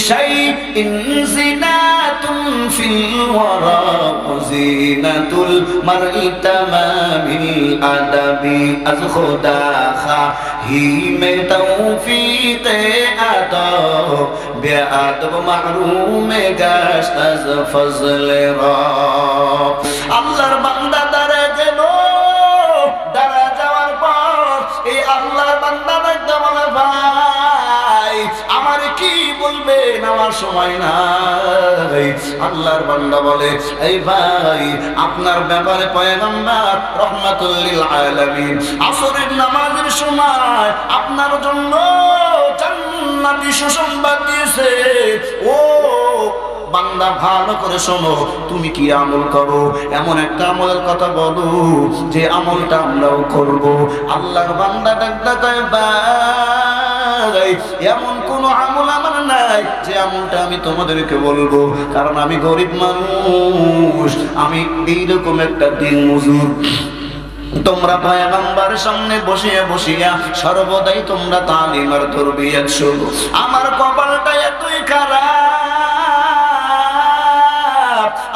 শাইইন Zinatun feel ওয়ারা Zinatul মারই তামামিল আদাবি আজ খোদা খাহি মে তৌফিকে আতা বেআদব মাহরুম গাশত আজ ফজলে রব। আল্লাহর বান্দা দাঁড়া গেল, দাঁড়া যাওয়ার পর এই আল্লাহর বান্দা দেখতে বলে ভাই আমার কি বলবেন, আমার সময় নাই। আল্লাহর বান্দা বলে এই ভাই আপনার ব্যাপারে পয়গম্বর রহমাতুল লিল আলামিন আসরের নামাজের সময় আপনার জন্য জান্নাতি সুসংবাদ দিয়েছে। ও বান্দা ভালো করে শোনো, তুমি কি আমল করো, এমন একটা আমলের কথা বলো যে আমলটা আমরাও করব। আল্লাহর বান্দা ডাকটা কয় ভাই এমন কোন আমল আমার নাই যে আমলটা আমি তোমাদেরকে বলবো, কারণ আমি গরিব মানুষ, আমি এইরকম একটা দিন মজুর। তোমরা পয়গম্বরের সামনে বসিয়া বসিয়া সর্বদাই তোমরা তালিম আর তরবিয়ত শুনো। আমার কপালটা এতই খারাপ,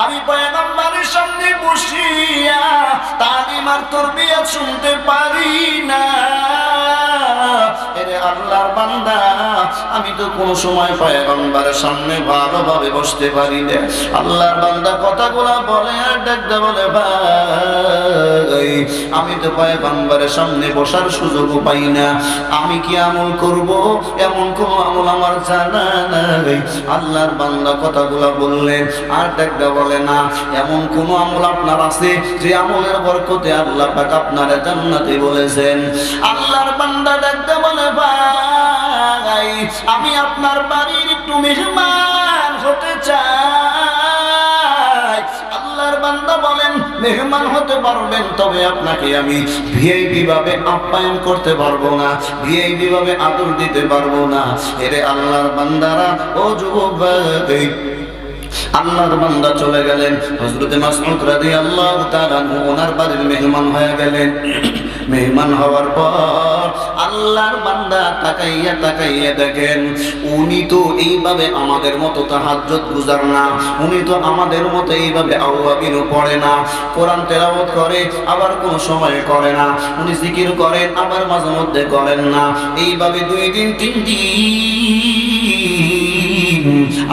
আমি পয়গম্বরের সামনে বসিয়া তালিম আর তরবিয়ত শুনতে পারি না। এরে আল্লাহর বান্দা আমি তো কোন সময় পয়গম্বরের সামনে ভালোভাবে বসতে পারি না। আল্লাহর বান্দা কথাগুলা বলে আর ডাকতে বলে ভাই আমি তো পয়গম্বরের সামনে বসার সুযোগ পাই না, আমি কি আমল করব এমন কোন আমল আমার জানা নাই। আল্লাহর বান্দা কথাগুলা বললেন আর ডাকতে বলে না এমন কোন আমল আপনার আছে যে আমলের বরকতে আল্লাহ পাক আপনারে জান্নাতে বলেছেন। আল্লাহর বান্দা ডাকতে বলে ভাই আমি আপনার বাড়ির একটু মেহমান হতে চাই। আল্লাহর বান্দা বলেন মেহমান হতে পারবেন, তবে আপনাকে আমি ভিআইপি ভাবে আপ্যায়ন করতে পারবো না, ভিআইপি ভাবে আদর দিতে পারবো না। এরে আল্লাহর বান্দারা ও যুবক ভাই, আল্লাহর বান্দা চলে গেলেন। হযরত মাসউদ রাদিয়াল্লাহু তাআলা ওনার বাড়ির মেহমান হয়ে গেলেন। মেহমান হওয়ার পর আল্লাহর বান্দা তাকাইয়া তাকাইয়া দেখেন উনি তো এইভাবে আমাদের মতো তাহাজ্জুদ গুজার না, উনি তো আমাদের মতো এইভাবে আওয়াবিনও পড়ে না, কোরআন তেলাওয়াত করে আবার কোন সময় করে না, উনি জিকির করেন আবার মাঝে মধ্যে করেন না, এইভাবে 2 দিন 3 দিন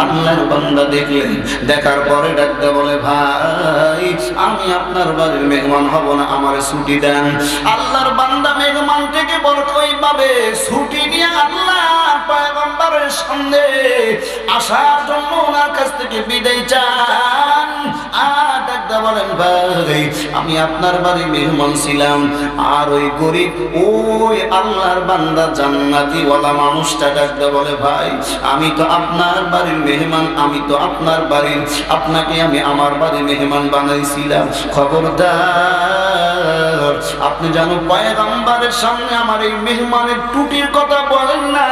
আল্লাহর বান্দা দেখলেন। দেখার পরে ডাকতে বলে ভাই আমি আপনার বাড়ির মেহমান হব না, আমারে ছুটি দেন। আল্লাহর বান্দা মেহমান থেকে বড় ওইভাবে ছুটি নিয়ে আল্লাহর পয়গম্বরের সামনে আসার জন্য ওনার কাছ থেকে বিদায় চান। আর ডাকতে বলেন ভাই আমি আপনার বাড়ির মেহমান ছিলাম, আর ওই গরিব ওই আল্লাহর বান্দা জান্নাতি ওয়ালা মানুষটা ডাকতে বলে ভাই আমি তো আপনার বাড়ির মেহমান, আমি তো আপনার বাড়ির, আপনাকে আমি আমার বাড়ির মেহমান বানাইছিলাম, খবরদার আপনি জানো পয়গম্বরের সামনে আমার এই মেহমানের টুটির কথা বলেন না।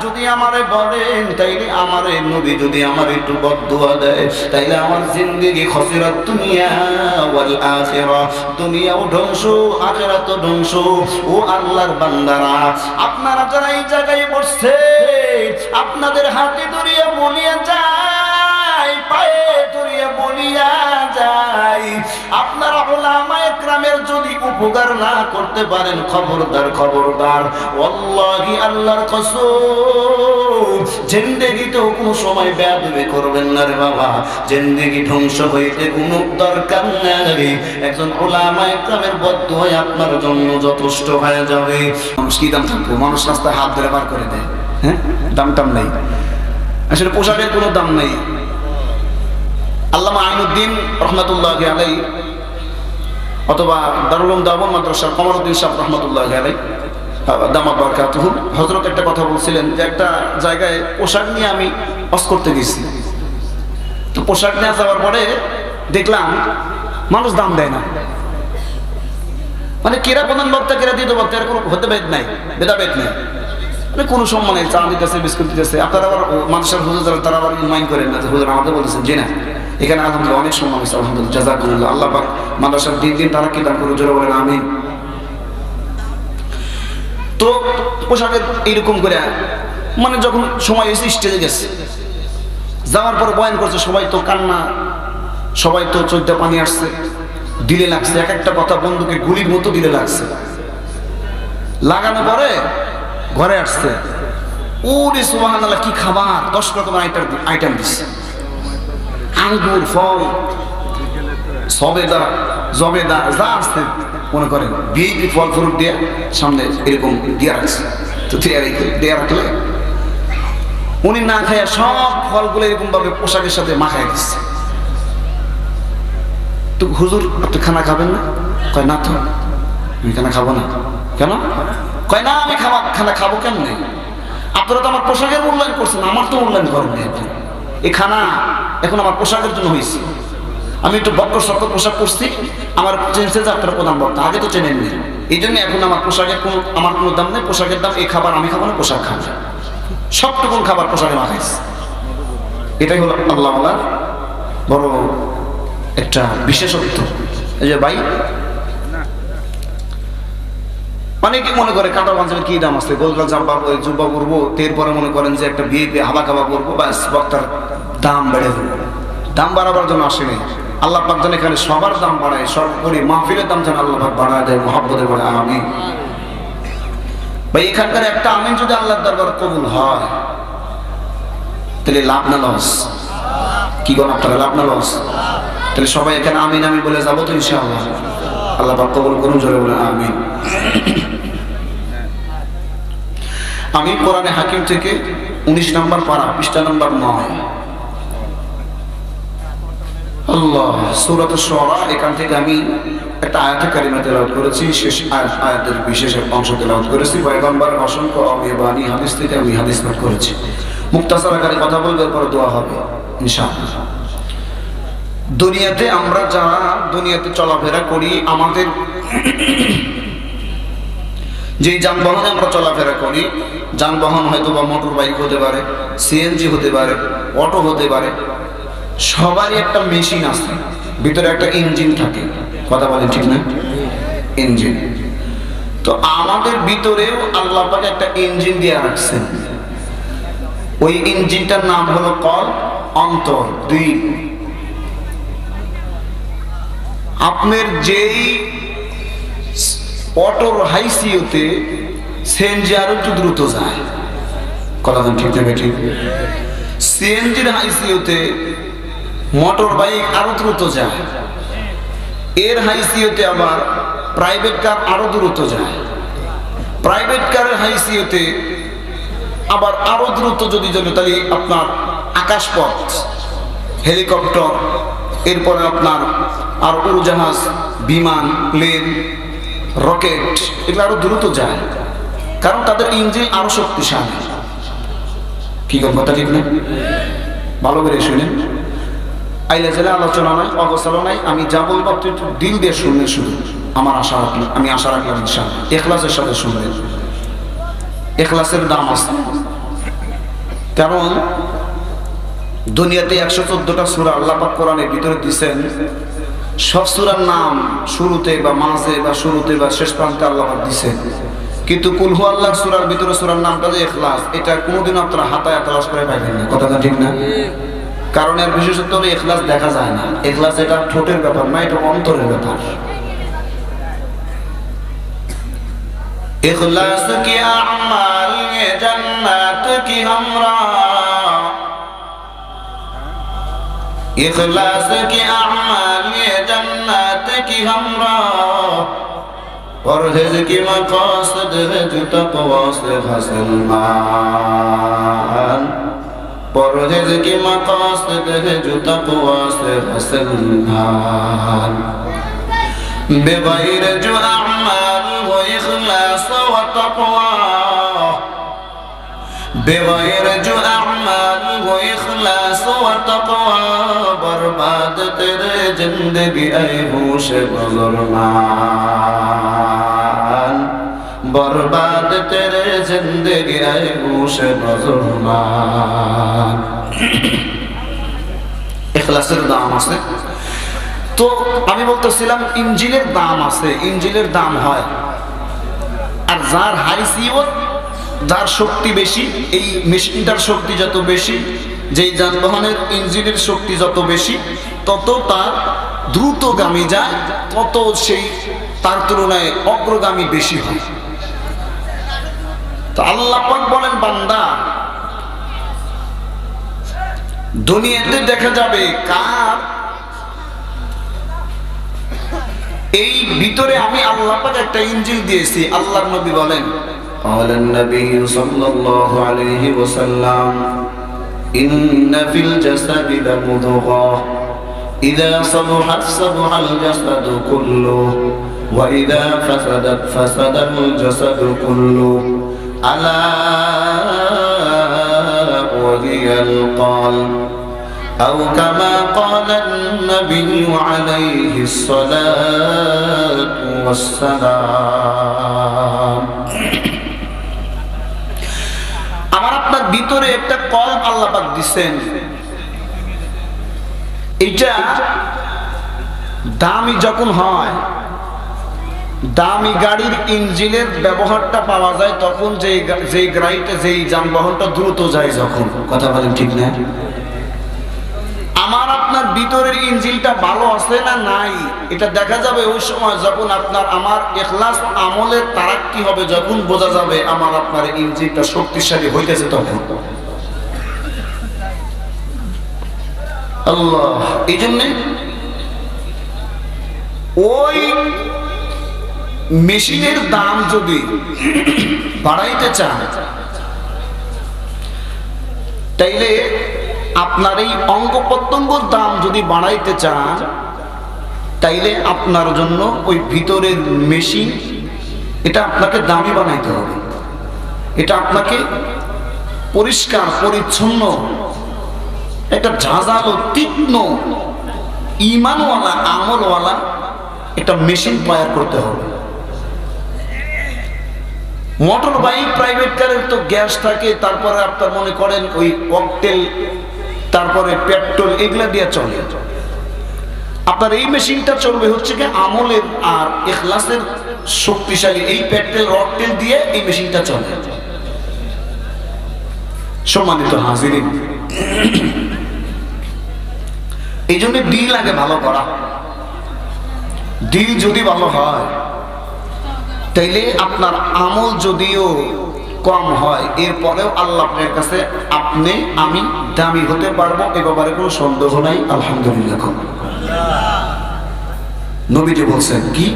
যদি আমারে বলেন তাইলে আমার এই নবী যদি আমার একটু বদদুয়া দেয় তাইলে আমার জিন্দেগি খসিরাত দুনিয়া ওয়াল আখিরা, দুনিয়াও ধ্বংস আখিরাতও ধ্বংস। ও আল্লাহর বান্দারা আপনারা যারা এই জায়গায় বসছে আপনাদের হাতে ধরিয়া বলিয়া যায়, পায়ে ধরিয়া বলিয়া যায়, আপনারা উলামায়ে কেরামের যদি উপকার না করতে পারেন খবরদার খবরদার ওয়াল্লাহি আল্লাহর কসম জিন্দেগিতেও কোনো সময় বেয়াদবি করবেন না রে বাবা, জিন্দেগি ধ্বংস হইতে কোনো দরকার নাই। একজন উলামায়ে কেরামের বদদুয়া আপনার জন্য যথেষ্ট হয়ে যাবে। মানুষ কি দাম থাকবো, মানুষ রাস্তায় হাত ধরে বার করে দেয়, হ্যাঁ দাম টাম নাই, আসলে পোশাকের কোনো দাম নাই। আল্লামা আইনুদ্দিন রহমাতুল্লাহি আলাইহি অথবা দারুল উলুম দেওবন্দ মাদ্রাসার কমরউদ্দিন সাহেব রহমাতুল্লাহি আলাইহি দামাত বারাকাতুহু হযরত একটা কথা বলছিলেন যে একটা জায়গায় পোশাক নিয়ে আমি ওয়াজ করতে গেছি, তো পোশাক নিয়ে যাওয়ার পরে দেখলাম মানুষ দাম দেয় না, মানে কেরা প্রধান বক্তা কেরা দ্বিতীয় বক্তা এর কোনো ভেদাভেদ নাই, ভেদাভেদ নেই, মানে কোনো সম্মানে চা দিতেছে বিস্কুট দিতেছে। আপনারা আবার মানুষের হুজুর যারা তারা আবার মাইন্ড করেন না যে হুজুর আমাদের বলেছেন জি না, এখানে আলহামদুলিল্লাহ অনেক সম্মান হয়েছে, আলহামদুলিল্লাহ জাযাকুমুল্লাহ, আল্লাহ পাক মাদ্রাসার দিন দিন তারা কি দান করে জোরে বলেন আমিন। তো পোশাকের এইরকম করে মানে যখন সময় এসে স্টেজে গেছে যাওয়ার পর বয়ান করছে, সবাই তো কান্না, সবাই তো চোখে পানি আসছে, দিলে লাগছে, এক একটা কথা বন্ধুকে গুলির মতো দিলে লাগছে। লাগানো পরে ঘরে আসছে, ওরে সুবহানাল্লাহ, কি খাবার, 10 রকমের আইটেম দিচ্ছে, আঙ্গুর, ফল, সবেদা, জবেদা, যা আসছে মনে করেন বিএপি ফল ফ্রুট দিয়ে সামনে এরকম দিয়ে রাখছে। তো দিয়ে রাখলে উনি না খাইয়া সব ফলগুলো এরকম ভাবে পোশাকের সাথে মাখায় দিচ্ছে। তো হুজুর আপনি খানা খাবেন না? কয় না, তো আমি খানা খাবো না। কেন? কয় না, আমি খানা খাবো কেমনে? আপনারা তো আমার পোশাকের মূল্যায়ন করছেন, আমার তো মূল্যায়ন করেননি। এই খানা এখন আমার পোশাকের জন্য হয়েছে, আমি একটু বক্কর শক্ত পোশাক পরছি, আমার চেনছে যে আপনারা প্রধান বক্তা, আগে তো চেনেননি, এই জন্য এখন আমার পোশাকের আমার কোনো দাম নেই, পোশাকের দাম, এই খাবার আমি খাবো না, পোশাক খাবো, সবটুকু খাবার পোশাকে মাখাইছে। এটাই হলো আল্লাহ বড় একটা বিশেষত্ব। এই যে ভাই, অনেকে মনে করে কাঁটা পাঞ্জাবির কি দাম আছে, গোলগাল জাম্পা জুব্বা করবো, এরপরে মনে করেন যে একটা বিয়ে হাবা খাবা করবো, ব্যাস বক্তার দাম বেড়ে দেবো। দাম বাড়াবার জন্য আসেনি, আল্লাহ পাক যেন এখানে সবার দাম বাড়ায়, সর্বোপরি মাহফিলের দাম যেন আল্লাহ পাক বাড়ায় দেয়, মহব্বতের বলে আমিন। ভাই এখানকার একটা আমিন যদি আল্লাহর দরবার কবুল হয়, তাহলে লাভ না লস? কি কোন আপনারা, লাভ না লস? তাহলে সবাই এখানে আমিন আমিন বলে যাবো তো ইনশাআল্লাহ। আল্লাহ পাক কবুল করুন, জোরে বলে আমিন। আমি কোরআনে হাকিম থেকে 19 নম্বর পারা, পৃষ্ঠা নম্বর 9, আল্লাহ সূরাত আশ-শুআরা, এখান থেকে আমি একটা আয়াতে কারিমা তেলাওয়াত করেছি, শেষ আয়াতের বিশেষ অংশ তেলাওয়াত করেছি। পয়গম্বরের অসংখ্য অমিবানী হাদিস থেকে আমি হাদিস পাঠ করেছি। মুক্তাসার আকারে কথা বলবে, পরে দোয়া হবে ইনশাআল্লাহ। দুনিয়াতে আমরা যারা দুনিয়াতে চলাফেরা করি, আমাদের যে যানবাহনে আমরা চলাফেরা করি, যানবাহন হয়তো বা মোটর বাইক হতে পারে, সিএনজি হতে পারে, অটো হতে পারে, সবারই একটা মেশিন আছে, ভিতরে একটা ইঞ্জিন থাকে। কথা বলেন ঠিক না? ইঞ্জিন। তো আমাদের ভিতরেও আল্লাহ পাক একটা ইঞ্জিন দিয়ে রাখছেন। ওই ইঞ্জিনটার নাম হলো কল, অন্তর, দিল। আপনার যেই অটোর হাইসিওতে সিএনজি আরো একটু দ্রুত যায়। কথা বলেন ঠিক না? ঠিক। সিএনজির হাইসিওতে মোটর বাইক আরো দ্রুত যায়, এর হাইসিওতে আবার প্রাইভেট কার আরো দ্রুত যায়, প্রাইভেট কারের হাইসিওতে আবার আরো দ্রুত যদি চলে, তাহলে আপনার আকাশপথ, হেলিকপ্টার, এরপরে আপনার আর উড়োজাহাজ, বিমান, প্লেন, রকেট, এগুলো আরো দ্রুত যায়, কারণ তাদের ইঞ্জিন আরো শক্তিশালী। কি কথা ঠিক না? ভালো করে শুনেন, আইলে জেলে আলোচনা নাই, অবসলা নাই, আমি যা বলবো আপনি একটু দিল দিয়ে শুনবেন। শুধু আমার আশা রাখলাম, আমি আশা রাখলাম ইনশাআল্লাহ ইখলাসের সাথে শুনবেন। ইখলাসের দাম আছে, কারণ দুনিয়াতে 114টা সূরা আল্লাহ পাক কোরআনের ভিতরে দিয়েছেন। সব সূরার নাম শুরুতে বা মাঝে বা শুরুতে বা শেষ প্রান্তে আল্লাহ পাক দিয়েছেন, কিন্তু কুল হু আল্লাহ সূরার ভিতরে সূরার নামটা যে ইখলাস, এটা কোনোদিন আপনারা হাতায় তালাশ করে পাইবেন না। কথাটা ঠিক না? কারণ এর বিশেষত্ব হলো ইখলাস দেখা যায় না। ইখলাস এটা ঠোঁটের ব্যাপার না, এটা অন্তরের ব্যাপার। ইখলাস কি আমাল এ জান্নাত কি হামরা, ইখলাস কি আমাল এ জান্নাত কি হামরা, পরহেজ কি মাকাসদ है जो तक़वा से हासिल मान, পরহেজ কি মাকাসদ है जो तक़वा से हासिल मान, بغير जो अमाल वो इखलास व तक़वा, بغير जो अमाल वो इखलास व तक़वा, बर्बाद तेरे जिंदगी ऐ होश बुजुर्गमान, बर्बाद तेरे जिंदगी ऐ होश बुजुर्गमान। ইখলাসের দাম আছে। তো আমি বলতেছিলাম ইঞ্জিনের দাম আছে, ইঞ্জিনের দাম হয়। আর যার হাইসিয়ত, যার শক্তি বেশি, এই মেশিনটার শক্তি যত বেশি, যেই যানবাহনের ইঞ্জিনের শক্তি যত বেশি তত তার দ্রুতগামী যায়, তত সেই তার তুলনায় অগ্রগামী বেশি হয়। তো আল্লাহ পাক বলেন, বান্দা দুনিয়াতে দেখা যাবে কার এই ভিতরে আমি আল্লাহ পাক একটা ইঞ্জিল দিয়েছি। আল্লাহর নবী বলেন, قال النبي صلى الله عليه وسلم إن في الجسد لمضغة إذا صلحت صلح الجسد كله وإذا فسدت فسد الجسد كله ألا وهي القلب أو كما قال النبي عليه الصلاة والسلام। আমার আপনার ভিতরে একটা কলব আল্লাহ পাক দিচ্ছেন, এটা দামি যখন হয়, দামি গাড়ির ইঞ্জিনের ব্যবহারটা পাওয়া যায় তখন যেই গাড়িতে যেই যানবাহনটা দ্রুত যায় যখন, কথা বলেন ঠিক না? আমার আপনার ভিতরের ইঞ্জিনটা ভালো আছে না নাই এটা দেখা যাবে ওই সময় যখন আপনার আমার ইখলাস আমলের তারাক্কি হবে, যখন বোঝা যাবে আমার আপনার ইঞ্জিনটা শক্তিশালী হইতেছে তখন। আল্লাহ এই জন্যে ওই মেশিনের দাম যদি বাড়াইতে চান তাইলে আপনার এই অঙ্গ প্রত্যঙ্গর দাম যদি বাড়াইতে চান তাইলে আপনার জন্য ওই ভিতরের মেশিন এটা আপনাকে দামি বানাইতে হবে। এটা আপনাকে পরিষ্কার পরিচ্ছন্ন একটা ঝাঁঝালো তীক্ষ্ণ ঈমানওয়ালা আমলওয়ালা একটা মেশিন তৈরি করতে হবে। মোটর বাইক প্রাইভেট কারের তো গ্যাস থাকে, তারপরে আপনার মনে করেন ওই ককটেল, তারপরে পেট্রোল, এগুলা দিয়ে চলে। আপনার এই মেশিনটা চলবে হচ্ছে কি আমলের আর ইখলাসের শক্তিশালী এই পেট্রোল রকটেল দিয়ে এই মেশিনটা চলে। সম্মানিত হাজিরিন, এই জন্য দিল আগে ভালো করা। দিল যদি ভালো হয় তাইলে আপনার আমল যদিও কম হয় এরপরেও আল্লাহ আপনার কাছে আপনি আমি দামি হতে পারবো, এ ব্যাপারে কোনো সন্দেহ নাই। আলহামদুলিল্লাহ। নবীজি বলছেন কি,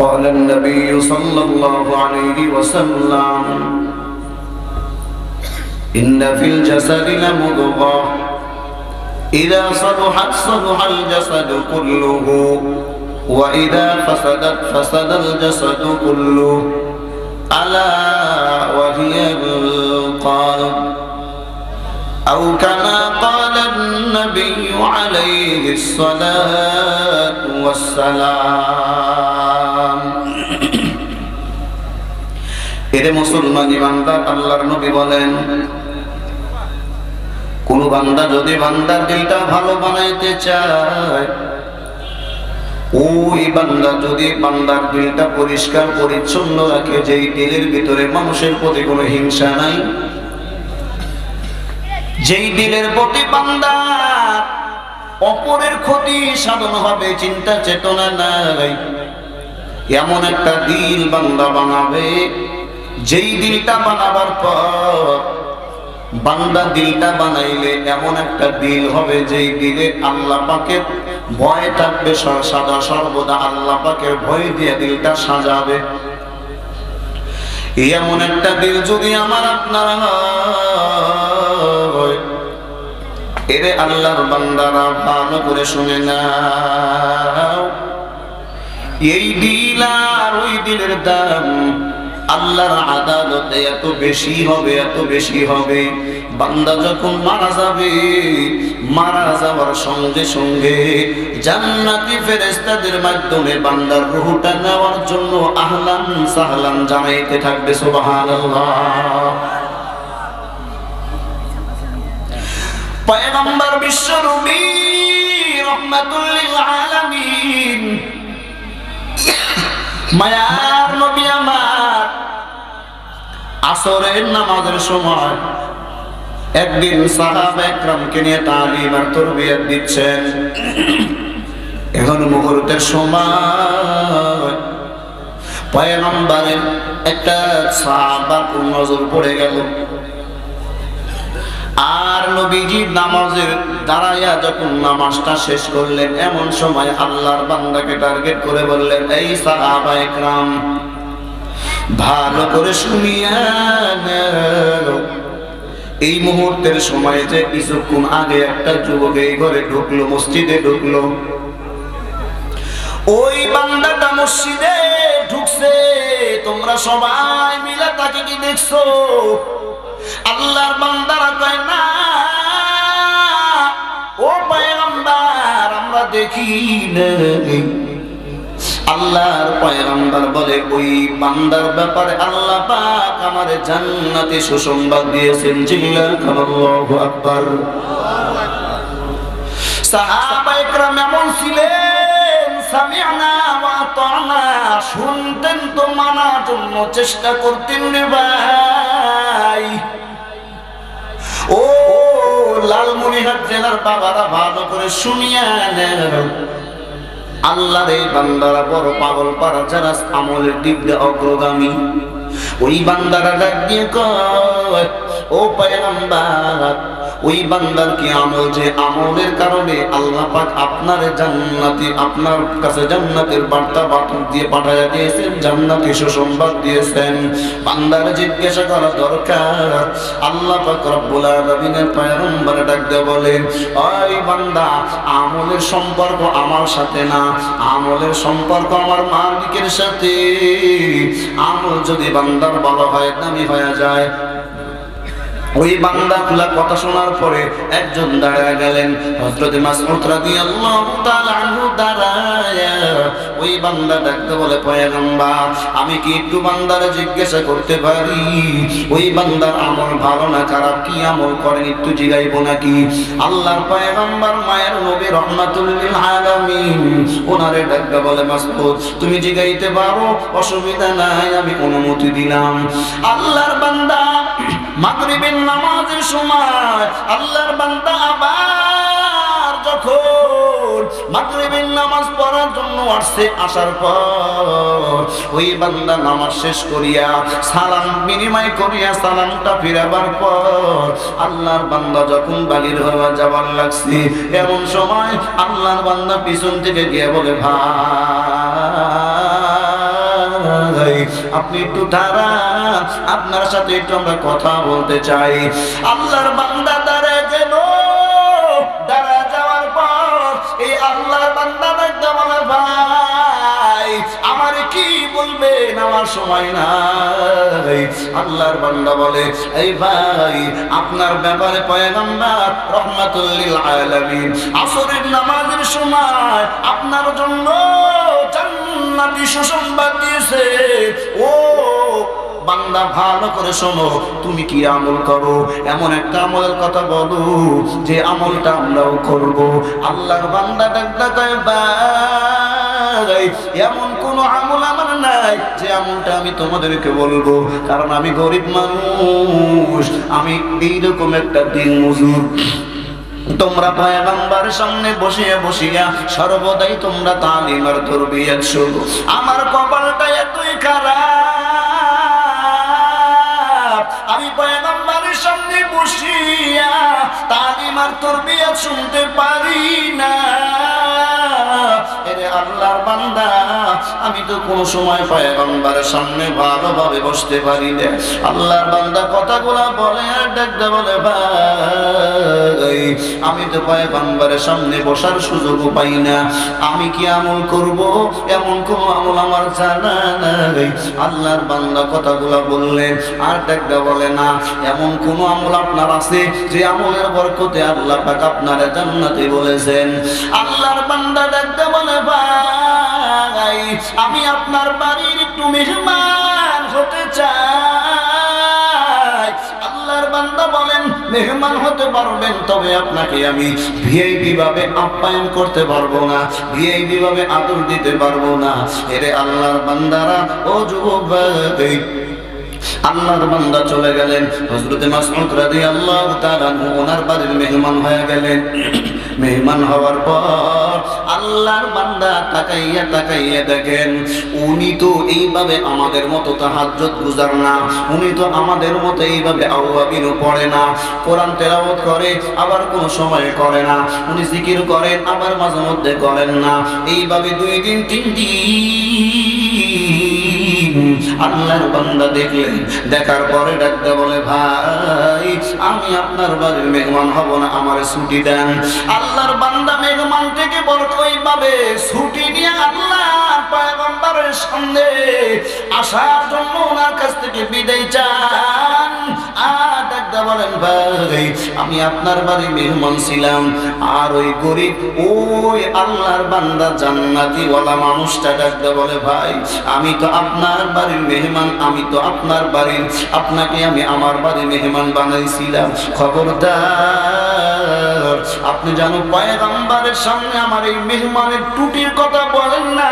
قال النبي صلى الله عليه وسلم إن في الجسد لمضغة إذا صلحت صلح الجسد كله وإذا فسدت فسد الجسد كله ألا وهي القلب أو كما قال النبي عليه الصلاة والسلام। এরে মুসলমান বান্দা, আল্লাহর নবী বলেন, কোন বান্দা যদি বান্দার দিলটা ভালো বানাইতে চায়, ওই বান্দা যদি বান্দার দিলটা পরিষ্কার পরিচ্ছন্ন রাখে, যেই দিলের ভিতরে মানুষের প্রতি কোনো হিংসা নাই, যেই দিলের প্রতি বান্দা অপরের ক্ষতি সাধন হবে চিন্তা চেতনা নাই, এমন একটা দিল বান্দা বানাবে, যেই দিলটা বানাবার পর বান্দা দিলটা বানাইলে এমন একটা দিল হবে যেই দিলে আল্লাহ পাকের ভয় থাকবে, সদা সর্বদা আল্লাহ পাকের ভয় দিয়ে দিলটা সাজাবে। এমন একটা দিল যদি আমার আপনারা হয়, এরে আল্লাহর বান্দারা ভালো করে শুনে নাও, এই দিল আর ওই দিলের দাম আল্লাহর আদালতে এত বেশি হবে, এত বেশি হবে। বান্দা যখন মারা যাবে, মারা যাওয়ার সঙ্গে সঙ্গে জান্নাতি ফেরেশতাদের মাধ্যমে বান্দার রূহটা নেওয়ার জন্য আহলান সাহলান জানাইতে থাকবে। সুবহানাল্লাহ। পয়গম্বর বিশ্বনবী রাহমাতুল লিল আলামিন, মায়ার নবী আমার আসরের নামাজের সময় একদিন সাহাবা একরামকে নিয়ে তালিম আর তারবিয়ত দিচ্ছেন। এখন মুহূর্তের সময় পয়গম্বরের একটা সাহাবার নজর পড়ে গেল। আর নবীজি নামাজের দাঁড়াইয়া যখন নামাজটা শেষ করলেন, এমন সময় আল্লাহর বান্দাকে টার্গেট করে বললেন, এই সাহাবা একরাম, ভালো করে শুনিয়া নাও। এই মুহূর্তের সময় যে কিছুক্ষণ আগে একটা যুবক এই ঘরে ঢুকলো, মসজিদে ঢুকলো, ওই বান্দাটা মসজিদে ঢুকছে, তোমরা সবাই মিলে তাকে কি দেখছো? আল্লাহর বান্দারা কয়, না ও পয়গম্বর, আমরা দেখি না। আল্লাহর পয়গম্বর বলে, ওই বান্দার ব্যাপারে আল্লাহ পাক আমারে জান্নাতে সুসংবাদ দিয়েছেন। আল্লাহু আকবার। সাহাবায়ে কেরাম এমন ছিলেন, সামি'না ওয়া আতা'না, শুনতেন তো মানার জন্য চেষ্টা করতেন রে ভাই। ও লালমনিরহাট জেলার বাবারা, ভালো করে শুনিয়া নেন। আল্লাহর এই বান্দারা বড় পাগল পারা, যারা আমলের দিক দিয়ে অগ্রগামী, ওই বান্দারা ডাক দিয়ে কয়, ও পয়গম্বর, ওই বান্দার কি আমল, যে আমলের কারণে আল্লাহ পাক আপনার জান্নাতি, আপনার কাছে জান্নাতের বার্তা বার্তা দিয়ে পাঠাইয়া দিয়েছেন, জান্নাতি সুসংবাদ দিয়েছেন। বান্দার জিজ্ঞাসা করা দরকার। আল্লাহ পাক রব্বুল আলামিনের পয়গম্বর ডাক দিয়ে বলেন, ওই বান্দা, আমলের সম্পর্ক আমার সাথে না, আমলের সম্পর্ক আমার মালিকের সাথে। আমল যদি বান্দার ভালো হয়, দামি হয়ে যায়। ওই বান্দাগুলা কথা শোনার পরে একজন দাঁড়ায় গেলেন, হযরত মাসউদ রাদিয়াল্লাহু তাআলা আনহু দাঁড়ায়া ওই বান্দা ডাকতে বলে, পয়গম্বর, আমি কি একটু বান্দারে জিজ্ঞাসা করতে পারি, ওই বান্দার আমল ভালো না খারাপ, কি আমল করেন একটু জিগাইবো নাকি? আল্লাহর পয়গম্বর মায়ের নবী রাহমাতুল লিল আলামিন ওনারে ডাকতে বলে, মাসউদ, তুমি জিগাইতে পারো, অসুবিধা নাই, আমি অনুমতি দিলাম। আল্লাহর বান্দা মাগরিবের নামাজের সময় আল্লাহর বান্দা আবার যখন মাগরিবের নামাজ পড়ার জন্য আসছে, আসার পর ওই বান্দা নামাজ শেষ করিয়া সালাম বিনিময় করিয়া সালামটা ফিরাবার পর আল্লাহর বান্দা যখন বাহির হওয়া যাবার লাগছে, এমন সময় আল্লাহর বান্দা পিছন থেকে গিয়ে বলে, ভাই আপনি একটু দাঁড়ান, আপনার সাথে একটু আমরা কথা বলতে চাই। আল্লাহর বান্দা দাঁড়ায় গেল। দাঁড়ায় যাওয়ার পর এই আল্লাহর বান্দা দেখতে বলে, ভাই আমার কি বলবেন, আমার সময় নাই। আল্লাহর বান্দা বলে, এই ভাই, আপনার ব্যাপারে পয়গম্বর রাহমাতুল লিল আলামিন আসরের নামাজের সময় আপনার জন্য জান্নাতি সুসংবাদ দিয়েছে। ও বান্দা, ভালো করে শোনো, তুমি কি আমল করো, এমন একটা আমলের কথা বলো যে আমলটা আমরাও করব। আল্লাহর বান্দা ডাকতে কয়, এমন কোন আমল আমার নাই যে আমলটা আমি তোমাদেরকে বলবো, কারণ আমি গরিব মানুষ, আমি এইরকম একটা দিন মজুর। তোমরা পয়গম্বরের সামনে বসিয়া বসিয়া সর্বদাই তোমরা তালিম আর তারবিয়ত শুনো। আমার কপালটা এতই খারাপ, আমি পয়গম্বরের সামনে বসিয়া তালিম আর তারবিয়ত শুনতে পারি না। এরে আল্লাহর বান্দা, আমি তো কোন সময় পয়গম্বরের সামনে ভালোভাবে বসতে পারি না। আল্লাহর বান্দা কথাগুলা বলে আর ডাকতে বলে, ভাই আমি তো পয়গম্বরের সামনে বসার সুযোগ পাই না, আমি কি আমল করব, এমন কোন আমল আমার জানা নাই। আল্লাহর বান্দা কথাগুলা বললেন আর ডাকতে বলে, না এমন কোন আমল আপনার আছে যে আমলের বরকতে আল্লাহ পাক আপনারে জান্নাতে বলেছেন। আল্লাহর বান্দা ডাকতে বলে, ভাই আমি আপনার বাড়ির একটু মেহমান হতে চাই। আল্লাহর বান্দা বলেন, মেহমান হতে পারবেন, তবে আপনাকে আমি ভিআইপি ভাবে আপ্যায়ন করতে পারবো না, ভিআইপি ভাবে আদর দিতে পারবো না। এরে আল্লাহর বান্দারা, ও যুবক ভাই, আল্লাহর বান্দা চলে গেলেন। হযরত মাসউদ রাদিয়াল্লাহু তাআলা আনহু ওনার বাড়ির মেহমান হয়ে গেলেন। মেহমান হওয়ার পর আল্লাহর বান্দা তাকাইয়া তাকাইয়া দেখেন উনি তো এইভাবে আমাদের মতো তাহাজ্জুদ গুজার না, উনি তো আমাদের মতো এইভাবে আওয়াবিনও পড়ে না, কোরআন তেলাওয়াত করে আবার কোন সময় করে না, উনি জিকির করেন আবার মাঝে মধ্যে করেন না। এইভাবে 2 দিন 3 দিন আল্লাহর বান্দা দেখলেন। দেখার পরে ডাকতে বলে, ভাই আমি আপনার বাড়ির মেহমান হব না, আমার ছুটি দেন। আল্লাহর বান্দা মেহমান থেকে বড় ওইভাবে ছুটি নিয়ে আল্লাহ পয়গম্বরের সামনে আসার জন্য ওনার কাছ থেকে বিদায় চান। আর ডাকতে বলেন, ভাই আমি আপনার বাড়ির মেহমান ছিলাম, আর ওই গরিব ওই আল্লাহর বান্দা জান্নাতি ওয়ালা মানুষটা ডাকতে বলে, ভাই আমি তো আপনার বাড়ির মেহমান, আমি তো আপনার বাড়ির, আপনাকে আমি আমার বাড়ির মেহমান বানাইছিলাম, খবরদার আপনি জানো পয়গম্বরের সামনে আমার এই মেহমানের টুটির কথা বলেন না।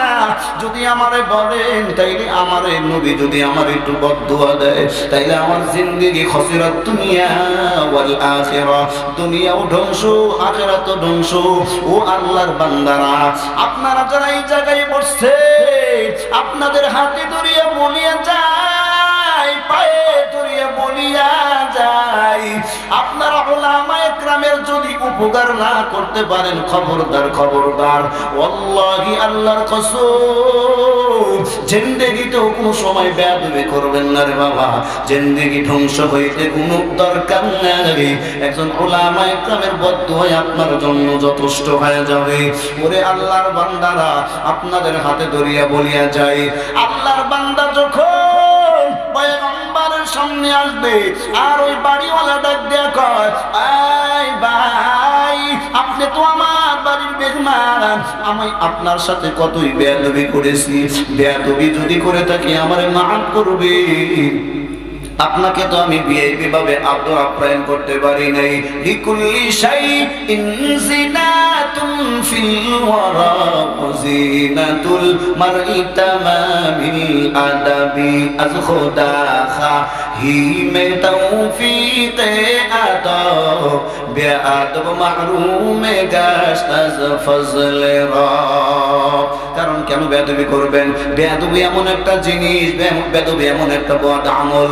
যদি আমারে বলেন তাইলে আমারে নবী যদি আমার একটু বদদুয়া দেয় তাইলে আমার জিন্দেগি খসিরাত দুনিয়া ওয়াল আখিরা, দুনিয়াও ধ্বংস আখিরাতও ধ্বংস। ও আল্লাহর বান্দারা, আপনারা যারা এই জায়গায় বসছে আপনাদের হাতে ধরিয়া বলিয়া যায়, পায়ে ধরিয়া বলিয়া যায়, আপনারা উলামায়ে কেরামের যদি উপকার না করতে পারেন খবরদার খবরদার, ওয়াল্লাহি আল্লাহর কসম জিন্দেগিতেও কোনো সময় বেয়াদবি করবেন না রে বাবা। জিন্দেগি ধ্বংস হইতে কোনো দরকার নাই, একজন উলামায়ে কেরামের বদদুয়া আপনার জন্য যথেষ্ট হয়ে যাবে। ওরে আল্লাহর বান্দারা, আপনাদের হাতে ধরিয়া বলিয়া যায়, আল্লাহর বান্দা যখন পয়গম্বরের সামনে আসবে আর ওই বাড়িওয়ালা ডাক দেয়া কয়, আই ভাই আপনি তো আমার বাড়ির মেহমান, আমি আপনার সাথে কতই বেয়াদবি করেছি, বেয়াদবি যদি করে থাকি আমারে মাফ করবে, আপনাকে তো আমি ভিআইপি ভাবে আদর আপ্যায়ন করতে পারি নাই। লিকুল্লি শাইইন জিনাতুন ফিল ওয়ারা জিনাতুল মারই তামামিল আদাবি আজ খোদা খাহি মে তৌফিক আতা বেআদব মাহরুম গাশত আজ ফজল রব। কারণ কেন বেয়াদবি করবেন? বেয়াদবি এমন একটা জিনিস, বেয়াদবি এমন একটা বদ আমল,